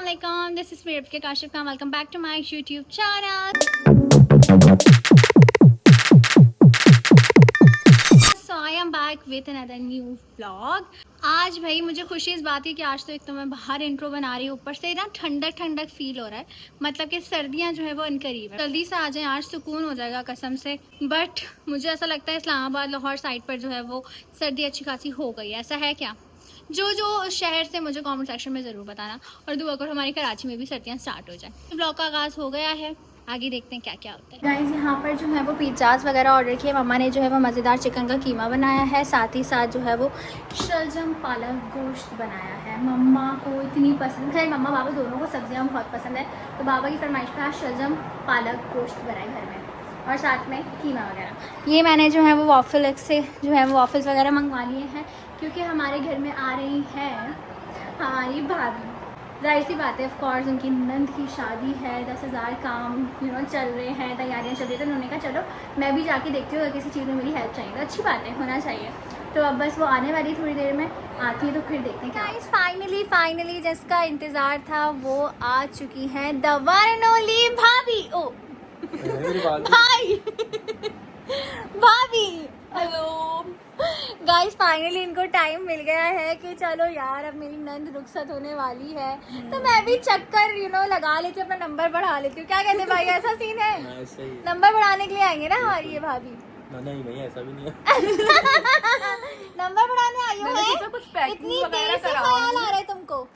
Assalamualaikum. This is Mirab K Kashif Khan. Welcome back to my YouTube channel. So I am back with another new vlog. आज भाई मुझे खुशी इस बात की कि आज तो एक तो मैं बाहर इंट्रो बना रही हूँ, ऊपर से ना ठंडक ठंडक फील हो रहा है, मतलब कि सर्दियाँ जो है वो अनकरीब है। जल्दी से आ जाएं, आज सुकून हो जाएगा कसम से। बट मुझे ऐसा लगता है इस्लामाबाद लाहौर साइड पर जो है वो सर्दी अच्छी खासी हो गई है। ऐसा है क्या? जो शहर से मुझे कमेंट सेक्शन में ज़रूर बताना, और दुआ करो हमारी कराची में भी सर्दियाँ स्टार्ट हो जाए। ब्लॉग का आगाज़ हो गया है, आगे देखते हैं क्या क्या होता है। गाइस यहाँ पर जो है वो पिज़्ज़ाज़ वगैरह ऑर्डर किए। मम्मा ने जो है वो मज़ेदार चिकन का कीमा बनाया है, साथ ही साथ जो है वो शलजम पालक गोश्त बनाया है। मम्मा को इतनी पसंद है, मम्मा बाबा दोनों को सब्जियाँ बहुत पसंद है, तो बाबा की फरमाइश पर शलजम पालक गोश्त बनाए घर में, और साथ में कीमा वगैरह। ये मैंने जो है वो वॉफल से जो है वो वॉफल्स वगैरह मंगवा लिए हैं, क्योंकि हमारे घर में आ रही हैं हमारी भाभी। जाहिर सी बात है, ऑफ कोर्स उनकी नंद की शादी है, 10,000 काम चल रहे हैं, तैयारियां चल रही है, तो उन्होंने कहा चलो मैं भी जाके देखती हूँ, अगर किसी चीज़ में मेरी हेल्प चाहिए तो अच्छी बात है, होना चाहिए। तो अब बस वो आने वाली थोड़ी देर में, आती है तो फिर देखते हैं क्या। गाइस फाइनली जिसका इंतज़ार था वो आ चुकी है, द वन एंड ओनली भाभी। ओ भाई भाभी, हेलो गाइस, फाइनली इनको टाइम मिल गया है कि चलो यार अब मेरी नंद रुखसत होने वाली है, तो मैं भी चक्कर लगा लेती हूँ, अपना नंबर बढ़ा लेती हूँ। क्या कहते हैं भाई, ऐसा सीन है? नंबर बढ़ाने के लिए आएंगे ना हमारी ये भाभी? नहीं ऐसा भी नहीं है। नंबर बढ़ाने आई हो? इतनी देर से ख्याल आ रहा है तुमको?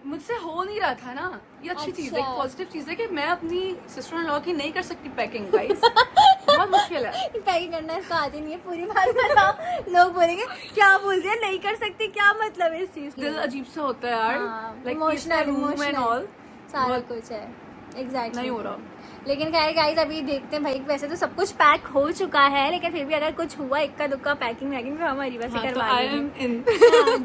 मुझसे हो नहीं रहा था ना, ये अच्छी चीज है, पॉजिटिव चीज है कि मैं अपनी सिस्टर इन लॉ की नहीं कर सकती पैकिंग। गाइस बहुत मुश्किल है पैकिंग करना, इसको आती नहीं है। पूरी बात बताओ, लोग बोलेंगे क्या बोलते हैं नहीं कर सकती, क्या मतलब है इस चीज? दिल अजीब सा होता है यार, लाइक इमोशनल एंड ऑल सारा कुछ है। एग्जैक्टली नहीं हो रहा। लेकिन खैर गाइस अभी देखते हैं भाई, वैसे तो सब कुछ पैक हो चुका है, लेकिन फिर भी अगर कुछ हुआ इक्का दुक्का पैकिंग तो हमारी वैसे करवा लेंगे,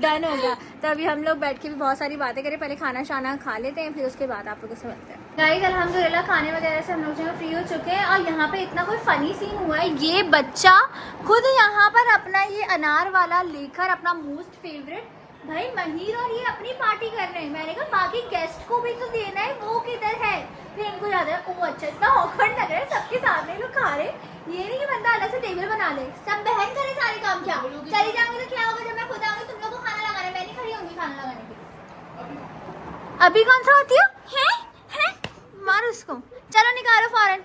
डन होगा। तो अभी हम लोग बैठ के भी बहुत सारी बातें करें, पहले खाना शाना खा लेते हैं, फिर उसके बाद आप लोगों से मिलते हैं। गाइस अल्हम्दुलिल्लाह खाने वगैरह से हम लोग जो है फ्री हो चुके हैं, और यहाँ पे इतना कोई फनी सीन हुआ है। ये बच्चा खुद यहाँ पर अपना ये अनार वाला लेकर, अपना मोस्ट फेवरेट भाई महीर, और ये अपनी पार्टी कर रहे हैं। मैंने कहा बाकी गेस्ट को भी तो देना है, वो किधर है? फिर इनको याद है, ओ अच्छा इतना ऑकवर्ड लग रहा है, सबके सामने लोग खा रहे। ये नहीं कि बंदा अलग से टेबल बना ले, सब बहन करे सारे काम। क्या चली जाऊंगी तो क्या होगा, जब मैं खुद आऊंगी तुम लोग को खाना लगाने, मैं नहीं खड़ी होंगी खाना लगाने के। अभी कौन सा होती हो है मारो उसको, चलो निकालो फौरन।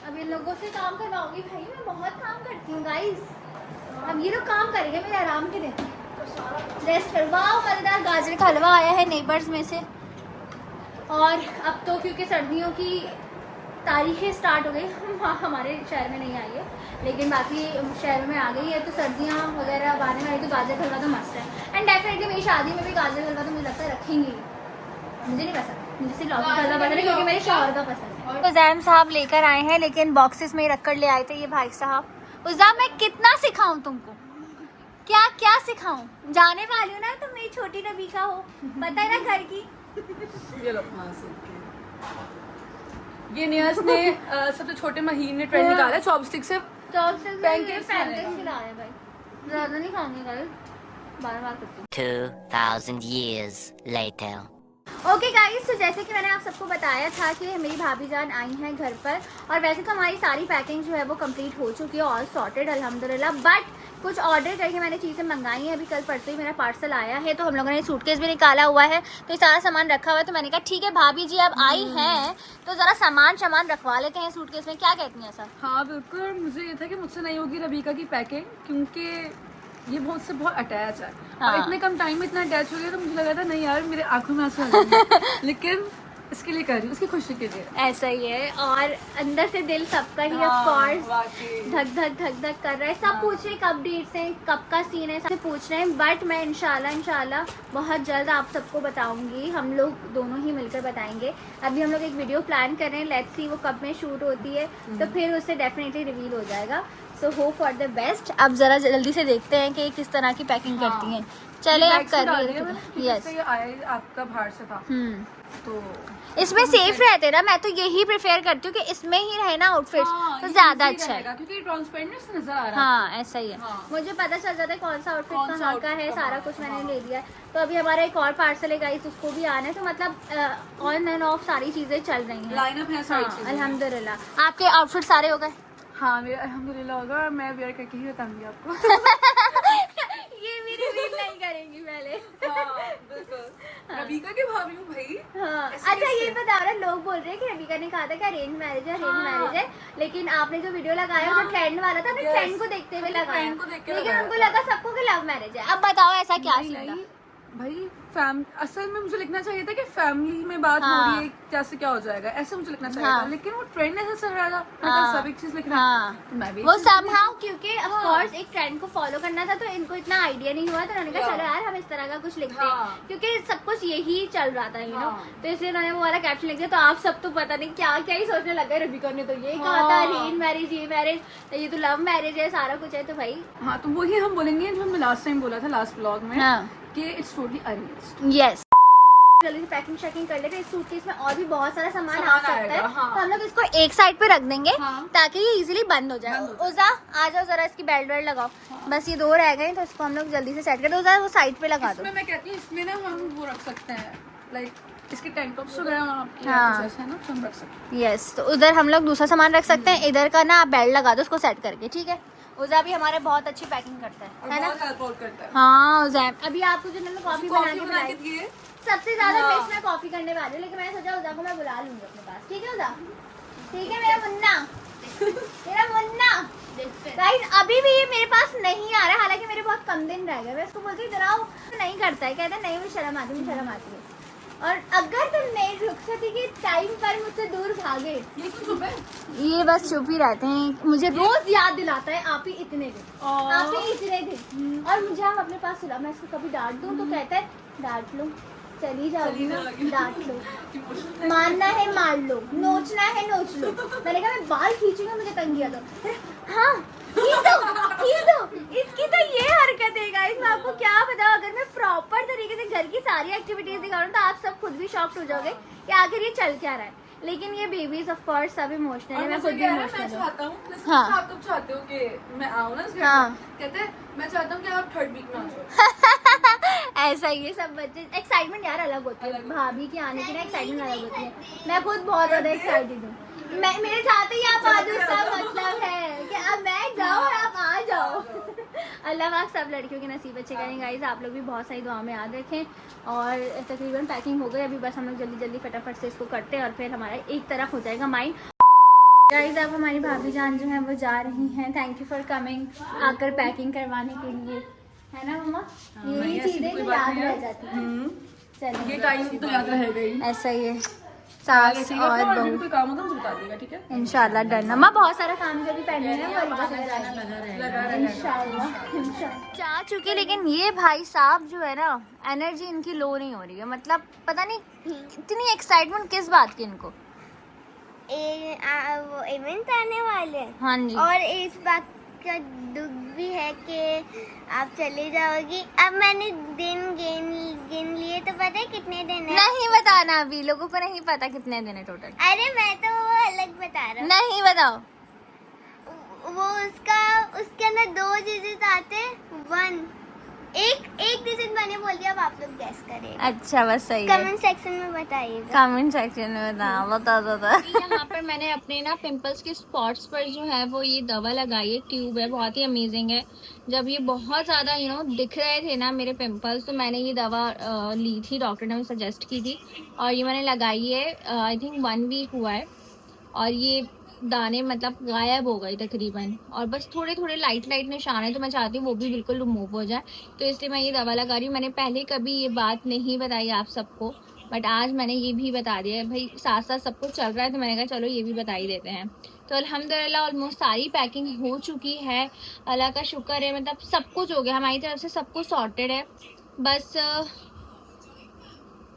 अब इन लोगों से काम करवाऊंगी भाई, मैं बहुत काम करती हूँ गाइस। अब ये लोग काम करेंगे मेरे आराम के दिन, रेस्ट करवाओ। मजेदार गाजर का हलवा आया है नेबर्स में से, और अब तो क्योंकि सर्दियों की तारीखें स्टार्ट हो गई, हमारे शहर में नहीं आई है लेकिन बाकी शहरों में आ गई है, तो सर्दियाँ वगैरह अब आने वाली, तो गाजर का हलवा तो मस्त है। एंड डेफिनेटली मेरी शादी में भी गाजर का हलवा तो मुझे लगता है रखेंगी। मुझे नहीं पसंद, मुझे सिर्फ लौकी का हलवा पसंद है, क्योंकि मेरे शौहर का पसंद है। तो जैम साहब लेकर आए हैं, लेकिन बॉक्सेस में ही रख कर ले आए थे ये भाई साहब। उज़ा मैं कितना सिखाऊं तुमको, क्या क्या सिखाऊं? जाने वाली हूँ ना, तुम मेरी छोटी नबीका हो, पता है ना घर की। ये लो ये नियाज ने सबसे छोटे महीने ने ट्रेंड निकाला है, चॉपस्टिक से पैनकेक्स खिलाया भाई, ज़्यादा नहीं खाऊंगी गाइस, बार-बार करती हूं। 2000 years later. ओके गाइस, तो जैसे कि मैंने आप सबको बताया था कि मेरी भाभी जान आई हैं घर पर, और वैसे तो हमारी सारी पैकिंग जो है वो कंप्लीट हो चुकी है, ऑल सॉर्टेड अल्हम्दुलिल्लाह। बट कुछ ऑर्डर करके मैंने चीज़ें मंगाई हैं, अभी कल परसों ही मेरा पार्सल आया है, तो हम लोगों ने सूटकेस भी निकाला हुआ है, तो ये सारा सामान रखा हुआ है। तो मैंने कहा ठीक है भाभी जी अब आई हैं तो ज़रा सामान रखवा लेते हैं सूटकेस में, क्या कहती हैं सर? हाँ बिल्कुल, मुझे ये था कि मुझसे नहीं होगी रबीका की पैकिंग, क्योंकि ये मुझसे बहुत अटैच है। हाँ। और इतने कम टाइम में इतना अटैच हो गया, तो मुझे लगा था नहीं यार मेरे आंखों में आंसू आ जाएंगे। लेकिन इसके लिए कर रही हूँ, उसकी खुशी के लिए। ऐसा ही है, और अंदर से दिल सबका ही ऑफ कोर्स धक धक कर रहा है। सब पूछ रहे कब डेट्स हैं, कब का सीन है, सब पूछ रहे हैं। बट मैं इंशाल्लाह बहुत जल्द आप सबको बताऊंगी, हम लोग दोनों ही मिलकर बताएंगे। अभी हम लोग एक वीडियो प्लान कर रहे हैं, लेट्स सी वो कब में शूट होती है, तो फिर उससे डेफिनेटली रिवील हो जाएगा। So hope for the best. अब ज़रा जल्दी से देखते हैं कि किस तरह की पैकिंग करती हैं। चले आप बैग से कर डाल रही दिया हो मैंने, क्योंकि यस इसका ये आया आपका बाहर से था तो इसमें सेफ रहते ना, मैं तो यही प्रेफर करती हूँ कि इसमें ही रहे ना आउटफिट तो ये ज्यादा easy अच्छा है। रहेगा, क्योंकि ट्रांसपेरेंट से नजर आ रहा है। हाँ ऐसा ही है। हाँ। मुझे पता चल जाता है कौन सा आउटफिट कौन सा कहाँ का outfit है, कहाँ सारा का कुछ है, मैंने हाँ। ले लिया है। तो अभी हमारा एक और पार्सल है गाइस, उसको भी आना है, तो मतलब ऑन एंड ऑफ सारी चीजें चल रही हैं। लाइनअप है सारी हाँ, चीजें। अल्हम्दुलिल्लाह। आपके आउटफिट सारे हो गए? हाँ मेरा अल्हम्दुलिल्लाह होगा, और मैं वेयर करके ही बताऊंगी आपको। ये भी रिवील नहीं करेंगी पहले। हाँ बिल्कुल। रबीका की भाभी हूँ भाई। हाँ। ऐसे अच्छा कैसे? ये बता रहा, लोग बोल रहे हैं कि रबिका ने कहा था कि अरेंज मैरिज है, अरेंज मैरिज है, लेकिन आपने जो वीडियो लगाया जो ट्रेंड वाला था, आपने Yes. ट्रेंड को देखते हुए लगाया, ट्रेंड को देख के लेकिन लगाया उनको था। लगा सबको कि लव मैरिज है। अब बताओ ऐसा क्या नहीं, सीन था? नहीं, भाई असल में मुझे लिखना चाहिए था कि फैमिली में बात हो हाँ। रही है, कैसे क्या हो जाएगा, ऐसे मुझे लिखना चाहिए हाँ। था, लेकिन वो ट्रेंड ऐसा चल रहा था, मैंने हाँ। कहा सब एक चीज लिख रहा हाँ। है, तो मैं भी वो एक चीज लिख somehow क्योंकि of course एक ट्रेंड को फॉलो करना था, तो इनको इतना आइडिया नहीं हुआ, तो उन्होंने कहा Yeah. चलो यार हम इस तरह का कुछ लिखते हैं, हाँ। क्योंकि सब कुछ यही चल रहा था यू नो, हाँ। तो इसलिए उन्होंने वो वाला कैप्शन लिख दिया। तो आप सब तो पता नहीं क्या क्या ही सोचने लग गए, रबिका ने तो ये कहा था हाँ। अरेंज मैरिज, ये मैरिज, ये तो लव मैरिज है, सारा कुछ है। तो भाई हाँ, तो वही हम बोलेंगे जो हमने लास्ट टाइम बोला था लास्ट व्लॉग में, हाँ। कि इट्स टोटली अरेंज्ड। यस, जल्दी से पैकिंग शैकिंग कर लेते हैं। इस सूटकेस में और भी बहुत सारा सामान आ सामान सकता है, आएगा, हाँ। तो हम लोग इसको एक साइड पे रख देंगे हाँ। ताकि ये इजीली बंद हो जाए। उजा आ जाओ जरा, इसकी बेल्ट वेल्ट लगाओ। बस ये दो रह गए, तो इसको हम लोग जल्दी से सेट कर दो। उजा वो साइड पे लगा दो। इसमें मैं कहती हूँ इसमें ना हम वो रख सकते हैं, लाइक इसके टैंक टॉप्स वगैरह आपके हाँ। कुछ ऐसा है ना, तो हम रख सकते हैं। यस, तो उधर हम लोग दूसरा सामान रख सकते हैं, इधर का ना आप बेल्ट लगा दो उसको सेट करके, ठीक है। उजा भी हमारे बहुत अच्छी पैकिंग करता और है ना। बहुत हेल्प आउट करता है। हाँ उजा, अभी आपको जो मैंने कॉफी बना कॉफी के बना पिलाई, के दिए। सबसे ज्यादा हाँ। मिस मैं कॉफी करने वाली हूँ, लेकिन मैंने सोचा उजा को मैं बुला लूंगी अपने पास, ठीक है उजा? ठीक है मेरा मुन्ना, मेरा मुन्ना। गाइस अभी भी ये मेरे पास नहीं आ रहा है, हालांकि मेरे बहुत कम दिन रह गए। मैं इसको बोलती हूँ जरा, नहीं करता है, कहता है नहीं मुझे शर्म आती है, मुझे शर्म आती है। और अगर तुम नहीं रुक सकती कि टाइम पर मुझसे दूर भागे, ये क्यों चुप है? ये बस चुप ही रहते हैं, मुझे रोज याद दिलाता है आप ही इतने दिन, आप ही इतने दिन। और मुझे हम अपने पास सुला, मैं इसको कभी डांट दूं तो कहता है डांट लो, चली जाओगी ना, डांट लो, मारना है मार लो, नोचना है नोच लो। मैंने कहा मैं बाल खींचूंगा, मुझे तंग किया तो हाँ खींच दो। इसकी तो ये हरकत है गाइस, मैं आपको क्या बताऊं। अगर मैं प्रॉपर तरीके से घर की सारी एक्टिविटीज दिखाऊं तो आप सब खुद भी शॉक्ड हो जाओगे कि आखिर ये चल क्या रहा है। लेकिन ये बेबीज ऑफ कोर्स सब इमोशनल है, मैं खुद भी मैं इमोशनल हूँ। चाहता हूँ, हाँ। आप कब चाहते हो कि मैं आऊँ ना इस घर हाँ। में? कहते हैं मैं चाहता हूँ कि आप थर्ड वीक में आ जाओ। ऐसा ही है, सब बच्चे एक्साइटमेंट यार अलग होती है, भाभी की आने की ना एक्साइटमेंट अलग होती है। मैं खुद बहुत ज्यादा एक्साइटेड हूँ, मैं मेरे चाहते ही आप आ जाओ, इसका मतलब है कि अब मैं जाऊँ और आप आ जाओ। अल्लाह पाक सब लड़कियों के नसीब अच्छे करें गाइस। आप लोग भी बहुत सारी दुआ में याद रखें। और तकरीबन पैकिंग हो गई, अभी बस हम लोग जल्दी जल्दी फटाफट से इसको करते हैं और फिर हमारा एक तरफ हो जाएगा माइंड। गाइस अब हमारी भाभी जान जो है वो जा रही हैं, थैंक यू फॉर कमिंग, आकर पैकिंग करवाने के लिए, है ना मम्मा? यही नहीं, ऐसी चीजें कोई जो बात याद नहीं रह है। जाती हैं। चलिए ये टाइम तो याद रहेगा ही। ऐसा ही है, सास और बहू कोई काम होगा मुझे बता देगा, ठीक है? इंशाल्लाह डन। अम्मा बहुत सारा काम जो भी पेंडिंग है वो अलीबा से लगा रहेगा। इंशाल्लाह जा चुके। लेकिन ये भाई साहब जो है ना, एनर्जी इनकी लो नहीं हो रही है, मतलब पता नहीं इतनी एक्साइटमेंट किस बात की इनको। वो इवेंट आने वाले हैं हाँ जी, और इस बात का दुख भी है कि आप चले जाओगी। अब मैंने दिन गिन लिए, तो पता है कितने दिन है? नहीं बताना, अभी लोगों को नहीं पता कितने दिन है टोटल। अरे मैं तो वो अलग बता रहा नहीं बताओ। हूँ। वो उसके अंदर 2 डिजिट आते, 1 एक डिजिट मैंने बोल दिया, अब आप लोग गेस करें। अच्छा बस सही है, कमेंट सेक्शन में बताइएगा। कमेंट सेक्शन में बता दो। यहाँ पर मैंने अपने ना पिंपल्स के स्पॉट्स पर जो है वो ये दवा लगाई है, ट्यूब है, बहुत ही अमेजिंग है। जब ये बहुत ज़्यादा दिख रहे थे ना मेरे पिंपल्स, तो मैंने ये दवा ली थी, डॉक्टर ने मुझे सजेस्ट की थी और ये मैंने लगाई है। आई थिंक 1 वीक हुआ है और ये दाने मतलब गायब हो गए तकरीबन, और बस थोड़े थोड़े लाइट निशान है, तो मैं चाहती हूँ वो भी बिल्कुल रिमूव हो जाए, तो इसलिए मैं ये दवा लगा रही हूँ। मैंने पहले कभी ये बात नहीं बताई आप सबको, बट आज मैंने ये भी बता दिया है भाई, साथ साथ सब कुछ चल रहा है, तो मैंने कहा चलो ये भी बता ही देते हैं। तो अल्हम्दुलिल्लाह ऑलमोस्ट सारी पैकिंग हो चुकी है, अल्लाह का शुक्र है, मतलब सब कुछ हो गया हमारी तरफ से, सब कुछ सॉर्टेड है। बस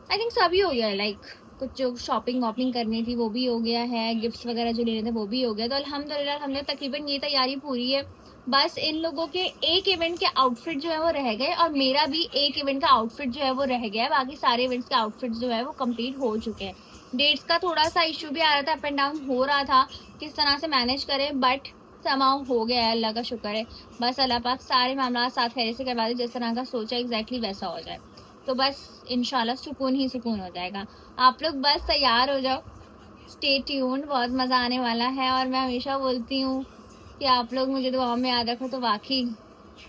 आई थिंक सभी हो गया है, लाइक कुछ जो शॉपिंग वॉपिंग करनी थी वो भी हो गया है, गिफ्ट्स वगैरह जो लेने थे वो भी हो गया। तो अल्हम्दुलिल्लाह तकरीबन ये तैयारी पूरी है। बस इन लोगों के एक इवेंट के आउटफिट जो है वो रह गए और मेरा भी एक इवेंट का आउटफिट जो है वो रह गया है। बाकी सारे इवेंट्स के आउटफिट जो है वो कंप्लीट हो चुके हैं। डेट्स का थोड़ा सा इशू भी आ रहा था, अप एंड डाउन हो रहा था किस तरह से मैनेज करें, बट समाउ हो गया है, अल्लाह का शुक्र है। बस अल्लाह पाक सारे मामला साथ खैर से करवा दे, जिस तरह का सोचा एग्जैक्टली वैसा हो जाए, तो बस इंशाल्लाह सुकून ही सुकून हो जाएगा। आप लोग बस तैयार हो जाओ, स्टे ट्यून्ड, बहुत मज़ा आने वाला है। और मैं हमेशा बोलती हूँ कि आप लोग मुझे दुआओं में याद रखो, तो वाकई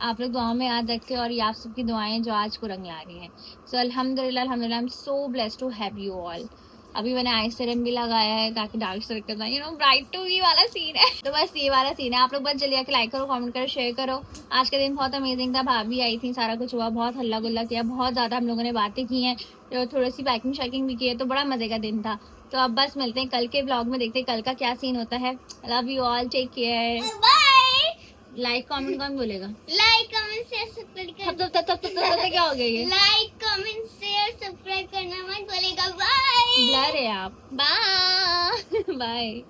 आप लोग दुआओं में याद रखते हो और ये आप सबकी दुआएं जो आज को रंग ला रही हैं। सो अल्हम्दुलिल्लाह I am so blessed to have you all. अभी मैंने आई सीरम भी लगाया है ताकि डार्क सर्कल ना, you know, bright to be वाला सीन है। तो बस ये वाला सीन है। आप लोग बस जल्दी आके लाइक करो, कमेंट करो, शेयर करो। आज का दिन बहुत अमेजिंग था, भाभी आई थी, सारा कुछ हुआ, बहुत हल्ला गुल्ला किया, बहुत ज़्यादा हम लोगों ने बातें की हैं, तो थोड़ी सी पैकिंग शैकिंग भी की है, तो बड़ा मज़े का दिन था। तो अब बस मिलते हैं कल के ब्लॉग में, देखते हैं कल का क्या सीन होता है। Love you all, take care, bye. Like comment कौन बोलेगा? लाइक कमेंट शेयर सब्सक्राइब तब क्या हो गया ये? लाइक कमेंट शेयर सब्सक्राइब करना मत बोलेगा। बाय। ब्लर है आप। Bye bye.